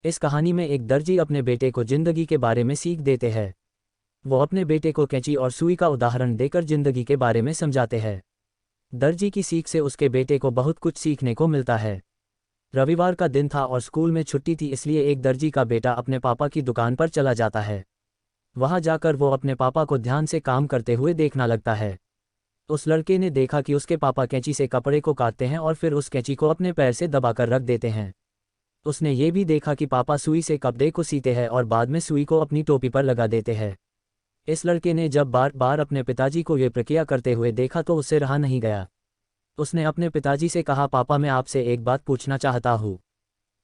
इस कहानी में एक दर्जी अपने बेटे को जिंदगी के बारे में सीख देते हैं। वो अपने बेटे को कैंची और सुई का उदाहरण देकर जिंदगी के बारे में समझाते हैं। दर्जी की सीख से उसके बेटे को बहुत कुछ सीखने को मिलता है। रविवार का दिन था और स्कूल में छुट्टी थी, इसलिए एक दर्जी का बेटा अपने पापा की दुकान पर चला जाता है। वहां जाकर वो अपने पापा को ध्यान से काम करते हुए देखना लगता है। उस लड़के ने देखा कि उसके पापा कैंची से कपड़े को काटते हैं और फिर उस कैंची को अपने पैर से दबाकर रख देते हैं। उसने ये भी देखा कि पापा सुई से कपड़े को सीते हैं और बाद में सुई को अपनी टोपी पर लगा देते हैं। इस लड़के ने जब बार बार अपने पिताजी को ये प्रक्रिया करते हुए देखा तो उससे रहा नहीं गया। उसने अपने पिताजी से कहा, पापा मैं आपसे एक बात पूछना चाहता हूँ।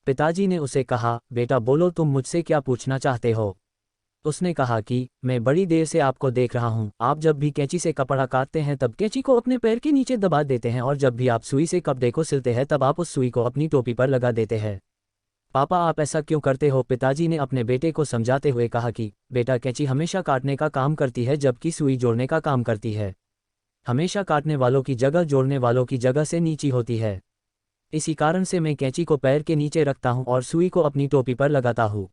पिताजी ने उसे कहा, बेटा बोलो तुम मुझसे क्या पूछना चाहते हो। उसने कहा कि मैं बड़ी देर से आपको देख रहा हूँ, आप जब भी कैंची से कपड़ा काटते हैं तब कैंची को अपने पैर के नीचे दबा देते हैं और जब भी आप सुई से कपड़े को सिलते हैं तब आप उस सुई को अपनी टोपी पर लगा देते हैं। पापा आप ऐसा क्यों करते हो। पिताजी ने अपने बेटे को समझाते हुए कहा कि बेटा कैंची हमेशा काटने का काम करती है जबकि सुई जोड़ने का काम करती है। हमेशा काटने वालों की जगह जोड़ने वालों की जगह से नीची होती है। इसी कारण से मैं कैंची को पैर के नीचे रखता हूँ और सुई को अपनी टोपी पर लगाता हूँ।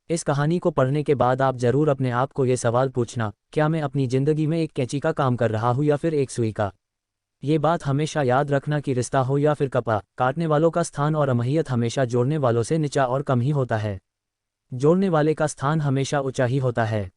इस कहानी को पढ़ने के बाद आप जरूर अपने आप को ये सवाल पूछना, क्या मैं अपनी ज़िंदगी में एक कैंची का काम कर रहा हूँ या फिर एक सुई का। ये बात हमेशा याद रखना कि रिश्ता हो या फिर कपड़ा, काटने वालों का स्थान और अहमियत हमेशा जोड़ने वालों से नीचा और कम ही होता है। जोड़ने वाले का स्थान हमेशा ऊंचा ही होता है।